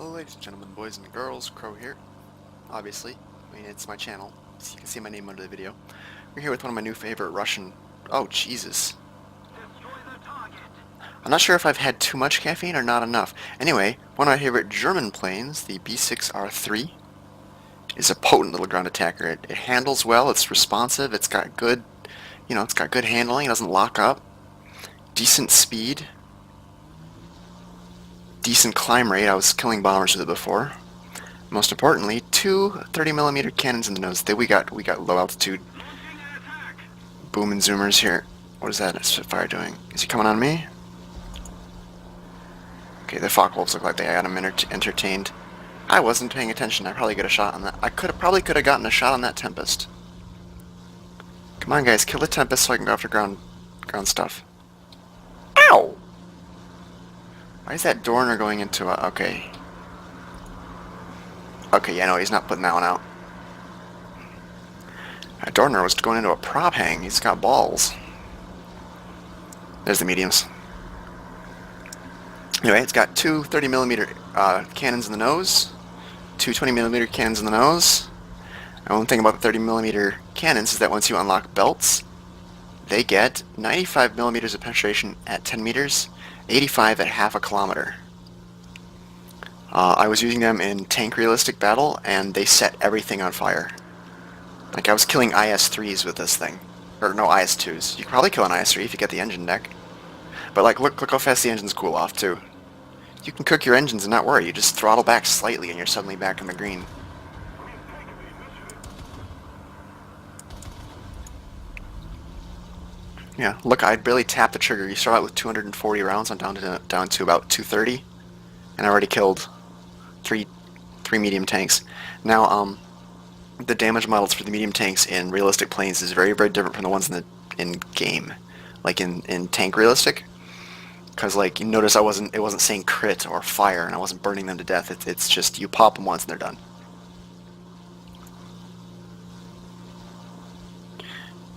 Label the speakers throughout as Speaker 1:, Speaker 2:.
Speaker 1: Hello ladies and gentlemen, boys and girls, Krow here, obviously. I mean, it's my channel, so you can see my name under the video. We're here with one of my new favorite Russian... Oh, Jesus. I'm not sure if I've had too much caffeine or not enough. Anyway, one of my favorite German planes, the B-6R3, is a potent little ground attacker. It handles well, it's responsive, it's got good, it's got good handling, it doesn't lock up, decent speed, decent climb rate. I was killing bombers with it before. Most importantly, two 30mm cannons in the nose. We got low altitude boom and zoomers here. What is that Spitfire doing? Is he coming on me? Okay, the Focke-Wulfs look like they got him entertained. I wasn't paying attention. I probably got a shot on that. I probably could have gotten a shot on that Tempest. Come on, guys, kill the Tempest so I can go after ground stuff. Ow! Why is that Dorner going into a... Okay. Okay, yeah, no, he's not putting that one out. Dorner was going into a prop hang. He's got balls. There's the mediums. Anyway, it's got two 30mm cannons in the nose, two 20mm cannons in the nose. And one thing about the 30mm cannons is that once you unlock belts, they get 95mm of penetration at 10 meters, 85 at half a kilometer. I was using them in tank realistic battle, and they set everything on fire. Like, I was killing IS-3s with this thing. Or, no, IS-2s. You can probably kill an IS-3 if you get the engine deck. But, like, look how fast the engines cool off, too. You can cook your engines and not worry. You just throttle back slightly, and you're suddenly back in the green. Yeah, look, I'd barely tap the trigger. You start out with 240 rounds. I'm down to about 230. And I already killed three medium tanks. Now, the damage models for the medium tanks in realistic planes is very, very different from the ones in game, like in tank realistic. Because, like, you notice it wasn't saying crit or fire, and I wasn't burning them to death. It's just you pop them once and they're done.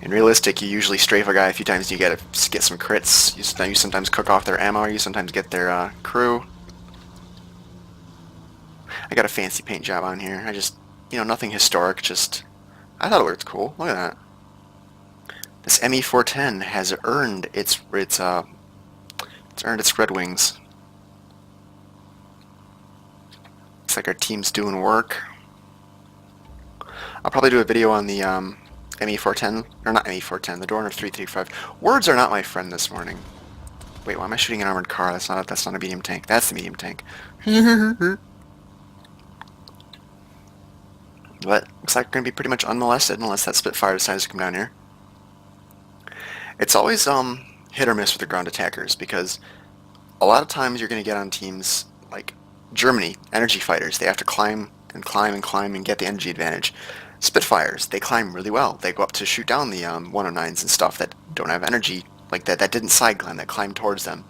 Speaker 1: In realistic, you usually strafe a guy a few times. You get some crits. You sometimes cook off their ammo. You sometimes get their crew. I got a fancy paint job on here. I just, nothing historic, just... I thought it looked cool. Look at that. This ME410 has earned its earned its red wings. Looks like our team's doing work. I'll probably do a video on the ME410, or not ME410, the Dorner 335. Words are not my friend this morning. Wait, why am I shooting an armored car? That's not a medium tank. That's the medium tank. But looks like we're going to be pretty much unmolested unless that Spitfire decides to come down here. It's always hit or miss with the ground attackers, because a lot of times you're going to get on teams like Germany, energy fighters. They have to climb and climb and climb and get the energy advantage. Spitfires, they climb really well. They go up to shoot down the 109s and stuff that don't have energy like that didn't side climb, that climb towards them.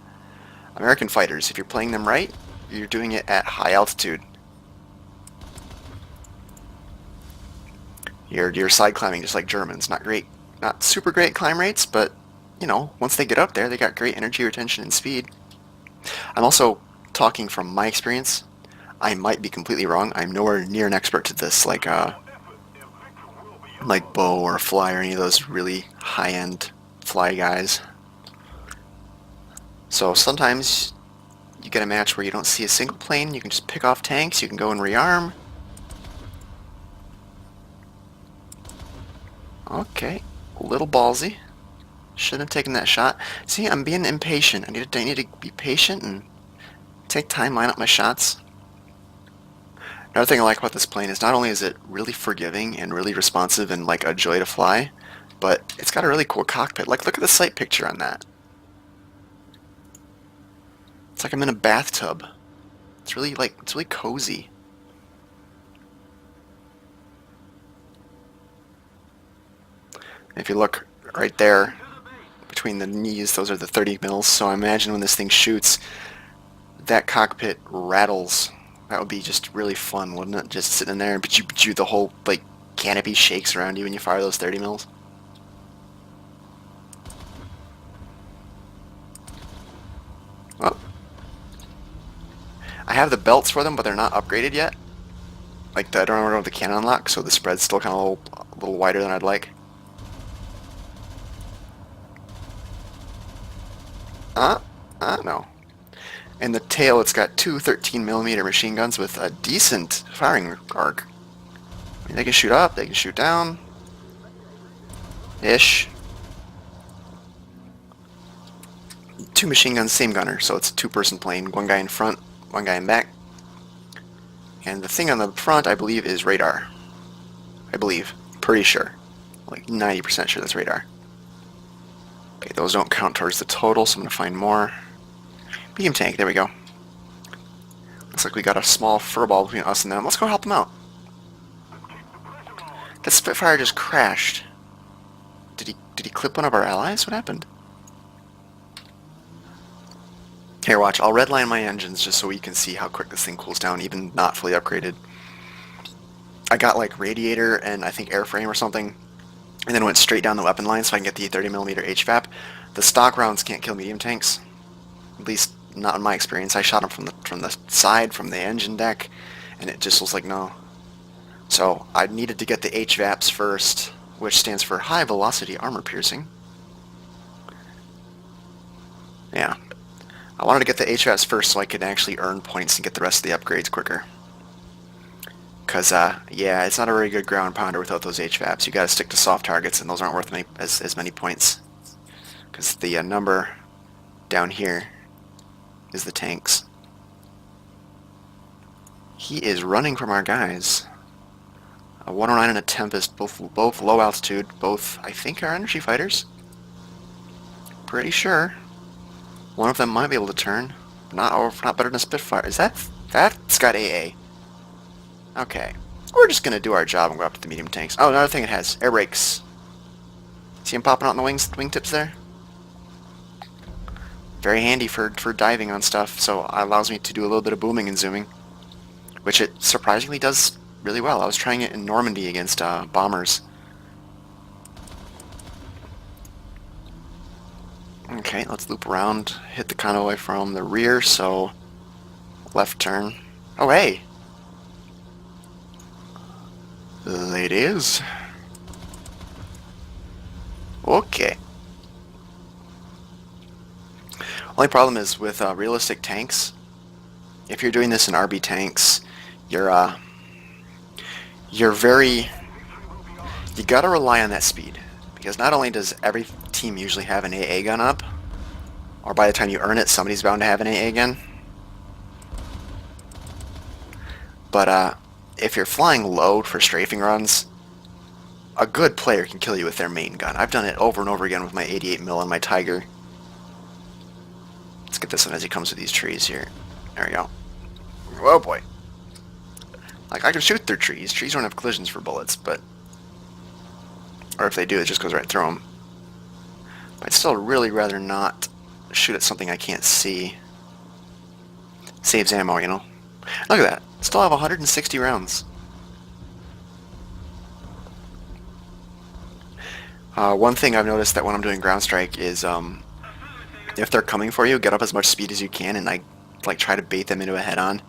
Speaker 1: American fighters, if you're playing them right, you're doing it at high altitude. You're side climbing just like Germans. Not super great climb rates, but once they get up there, they got great energy retention and speed. I'm also talking from my experience. I might be completely wrong. I'm nowhere near an expert to this, like Bo or Fly or any of those really high-end Fly guys. So sometimes you get a match where you don't see a single plane. You can just pick off tanks. You can go and rearm. Okay, a little ballsy. Shouldn't have taken that shot. See, I'm being impatient. I need to be patient and take time, line up my shots. Another thing I like about this plane is not only is it really forgiving and really responsive and like a joy to fly, but it's got a really cool cockpit. Like, look at the sight picture on that. It's like I'm in a bathtub. It's really cozy. If you look right there, between the knees, those are the 30 mils, so I imagine when this thing shoots, that cockpit rattles. That would be just really fun, wouldn't it? Just sitting in there, but the whole, like, canopy shakes around you when you fire those 30 mils. Oh. I have the belts for them, but they're not upgraded yet. Like, I don't know the cannon unlock, so the spread's still kind of a little wider than I'd like. No. In the tail, it's got two 13mm machine guns with a decent firing arc. I mean, they can shoot up, they can shoot down. Ish. Two machine guns, same gunner, so it's a two-person plane. One guy in front, one guy in back. And the thing on the front, I believe, is radar. I believe. Pretty sure. Like 90% sure that's radar. Okay, those don't count towards the total, so I'm going to find more. Medium tank, there we go. Looks like we got a small furball between us and them. Let's go help them out. That Spitfire just crashed. Did he clip one of our allies? What happened? Here, watch. I'll redline my engines just so you can see how quick this thing cools down, even not fully upgraded. I got like radiator and I think airframe or something, and then went straight down the weapon line so I can get the 30mm HVAP. The stock rounds can't kill medium tanks, at least not in my experience. I shot them from the side, from the engine deck, and it just was like no. So I needed to get the HVAPs first, which stands for high velocity armor piercing. Yeah. I wanted to get the HVAPs first so I could actually earn points and get the rest of the upgrades quicker. Because, yeah, it's not a very good ground pounder without those HVAPs. You gotta stick to soft targets, and those aren't worth as many points. Because the number down here is the tanks. He is running from our guys. A 109 and a Tempest, both low altitude, both, I think, are energy fighters. Pretty sure. One of them might be able to turn. Not better than a Spitfire. Is that's got AA. Okay. We're just gonna do our job and go up to the medium tanks. Oh, another thing it has. Air brakes. See him popping out in the wingtips there? Very handy for diving on stuff, so it allows me to do a little bit of booming and zooming. Which it surprisingly does really well. I was trying it in Normandy against bombers. Okay, let's loop around, hit the convoy from the rear, so left turn. Oh, hey! Ladies. Okay. Only problem is with realistic tanks, if you're doing this in RB tanks, you gotta rely on that speed. Because not only does every team usually have an AA gun up, or by the time you earn it, somebody's bound to have an AA gun. But if you're flying low for strafing runs, a good player can kill you with their main gun. I've done it over and over again with my 88mm and my Tiger. Let's get this one as he comes with these trees here. There we go. Oh boy. Like, I can shoot through trees. Trees don't have collisions for bullets, but... Or if they do, it just goes right through them. But I'd still really rather not shoot at something I can't see. Saves ammo, you know. Look at that. Still have 160 rounds. One thing I've noticed that when I'm doing ground strike is if they're coming for you, get up as much speed as you can and like try to bait them into a head-on.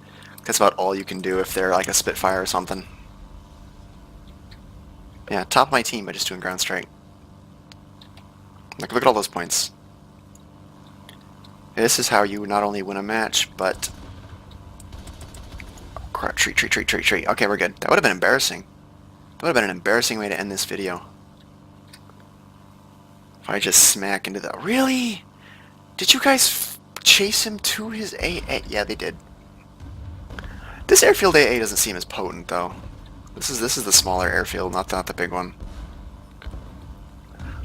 Speaker 1: That's about all you can do if they're like a Spitfire or something. Yeah, top of my team by just doing ground strike. Like, look at all those points. This is how you not only win a match, but... Oh, crap, tree. Okay, we're good. That would have been embarrassing. That would have been an embarrassing way to end this video. If I just smack into the... Really? Did you guys chase him to his AA? Yeah, they did. This airfield AA doesn't seem as potent, though. This is the smaller airfield, not the big one.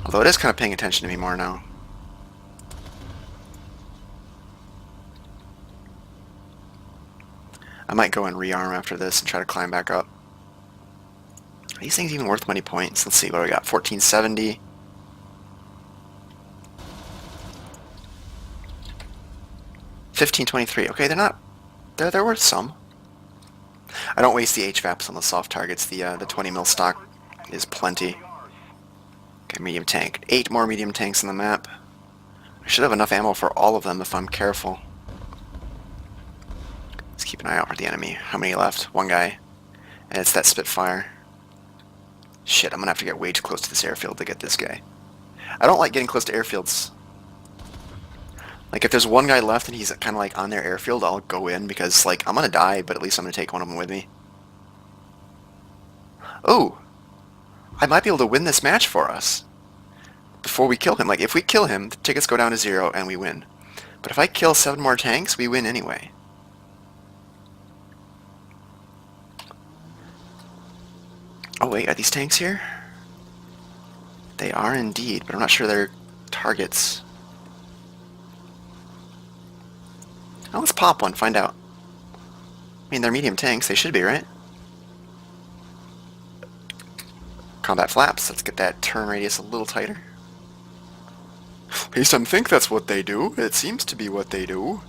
Speaker 1: Although it is kind of paying attention to me more now. I might go and rearm after this and try to climb back up. Are these things even worth many points? Let's see what we got. 1470. $15.23. Okay, they're not. They're worth some. I don't waste the HVAPs on the soft targets. The 20mm stock is plenty. Okay, medium tank. 8 more medium tanks on the map. I should have enough ammo for all of them if I'm careful. Let's keep an eye out for the enemy. How many left? One guy. And it's that Spitfire. Shit, I'm gonna have to get way too close to this airfield to get this guy. I don't like getting close to airfields. Like, if there's one guy left and he's kind of like on their airfield, I'll go in because, like, I'm gonna die, but at least I'm gonna take one of them with me. Oh! I might be able to win this match for us. Before we kill him. Like, if we kill him, the tickets go down to 0 and we win. But if I kill 7 more tanks, we win anyway. Oh wait, are these tanks here? They are indeed, but I'm not sure they're targets. Oh, let's pop one, find out. I mean, they're medium tanks, they should be, right? Combat flaps, let's get that turn radius a little tighter. At least I think that's what they do. It seems to be what they do.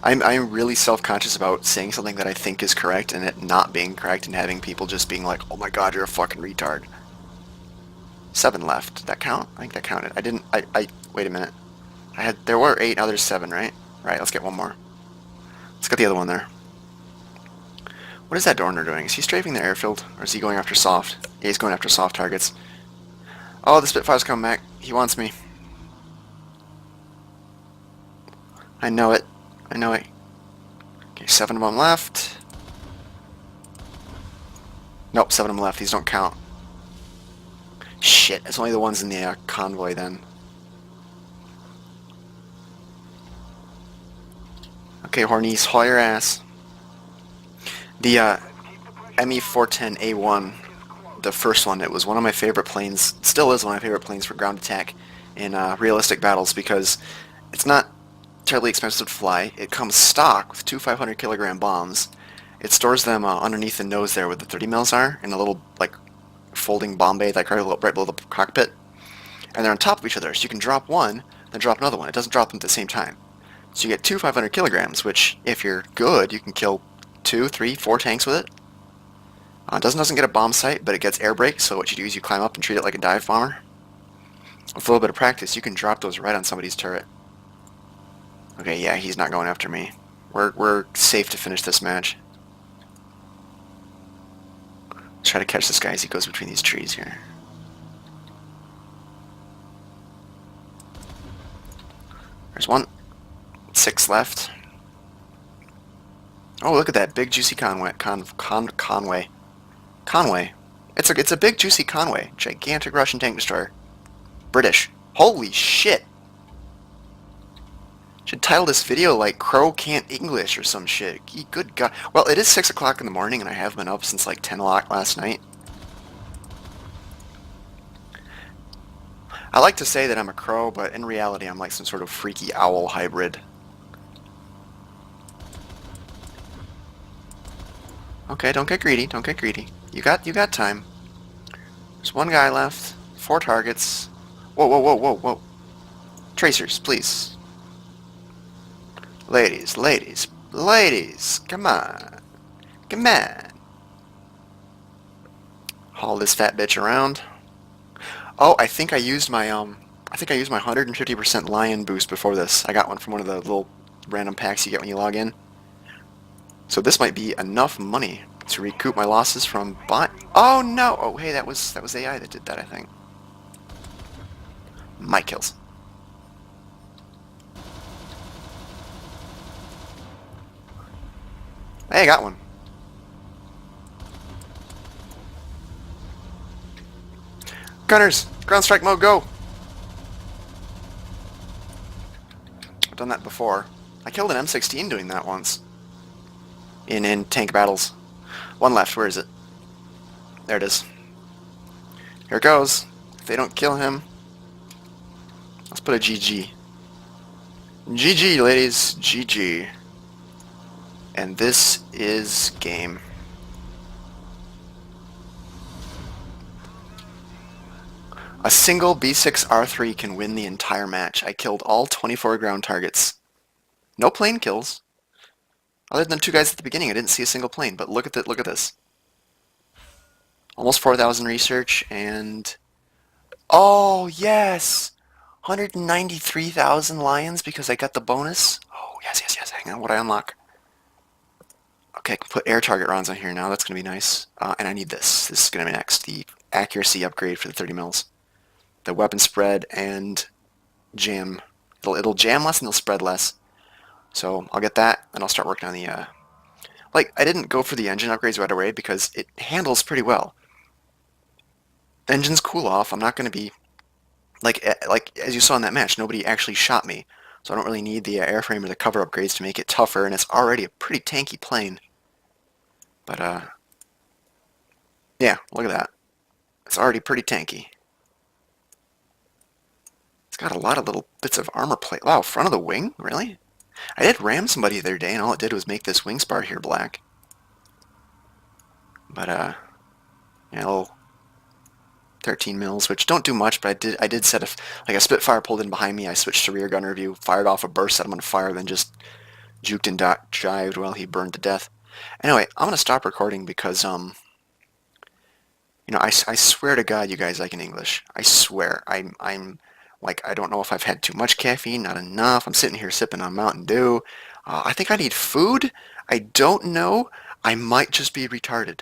Speaker 1: I'm really self-conscious about saying something that I think is correct and it not being correct and having people just being like, oh my god, you're a fucking retard. 7 left. Did that count? I think that counted. Wait a minute. There were 8, now there's 7, right? Right, let's get one more. Let's get the other one there. What is that Dorner doing? Is he strafing the airfield? Or is he going after soft? Yeah, he's going after soft targets. Oh, the Spitfire's coming back. He wants me. I know it. I know it. Okay, 7 of them left. Nope, 7 of them left. These don't count. Shit, it's only the ones in the convoy then. Okay, Hornies, haul your ass. The ME-410A1, the first one, it was one of my favorite planes, still is one of my favorite planes for ground attack in realistic battles because it's not terribly expensive to fly. It comes stock with 2 500-kilogram bombs. It stores them underneath the nose there where the 30 mils are, in a little like folding bomb bay like right below the cockpit. And they're on top of each other, so you can drop one, then drop another one. It doesn't drop them at the same time. So you get 2 500 kilograms, which, if you're good, you can kill 2, 3, 4 tanks with it. It doesn't get a bomb sight, but it gets air brake, so what you do is you climb up and treat it like a dive bomber. With a little bit of practice, you can drop those right on somebody's turret. Okay, yeah, he's not going after me. We're safe to finish this match. Let's try to catch this guy as he goes between these trees here. There's one. 6 left. Oh, look at that big juicy Conway. Conway. It's a big juicy Conway. Gigantic Russian tank destroyer. British. Holy shit! Should title this video like Krow can't English or some shit. Good god. Well, it is 6 o'clock in the morning and I have been up since like 10 o'clock last night. I like to say that I'm a crow, but in reality I'm like some sort of freaky owl hybrid. Okay, don't get greedy, don't get greedy. You got time. There's one guy left. 4 targets. Whoa, whoa, whoa, whoa, whoa. Tracers, please. Ladies, ladies, ladies, come on. Come on. Haul this fat bitch around. Oh, I think I used my 150% lion boost before this. I got one from one of the little random packs you get when you log in. So this might be enough money to recoup my losses from Oh no! Oh hey, that was AI that did that, I think. My kills. Hey, I got one. Gunners! Ground strike mode, go! I've done that before. I killed an M16 doing that once. In tank battles. One left, where is it? There it is. Here it goes. If they don't kill him, let's put a GG. GG, ladies. GG. And this is game. A single B-6 R3 can win the entire match. I killed all 24 ground targets. No plane kills. Other than 2 guys at the beginning, I didn't see a single plane. But look at this. Almost 4,000 research and... Oh, yes! 193,000 lions because I got the bonus. Oh, yes, yes, yes. Hang on, what I unlock? Okay, I can put air target rounds on here now. That's going to be nice. And I need this. This is going to be next. The accuracy upgrade for the 30 mils. The weapon spread and jam. It'll jam less and it'll spread less. So I'll get that, and I'll start working on the... Like, I didn't go for the engine upgrades right away because it handles pretty well. Engines cool off. I'm not going to be... Like as you saw in that match, nobody actually shot me. So I don't really need the airframe or the cover upgrades to make it tougher, and it's already a pretty tanky plane. But, yeah, look at that. It's already pretty tanky. It's got a lot of little bits of armor plate. Wow, front of the wing? Really? I did ram somebody the other day, and all it did was make this wing spar here black. But, yeah, a little 13 mils, which don't do much, but I did set like a Spitfire pulled in behind me, I switched to rear gunner view, fired off a burst, set him on fire, then just juked and jived while he burned to death. Anyway, I'm gonna stop recording because, you know, I swear to God, you guys like in English. I swear. I'm like, I don't know if I've had too much caffeine, not enough. I'm sitting here sipping on Mountain Dew. I think I need food. I don't know. I might just be retarded.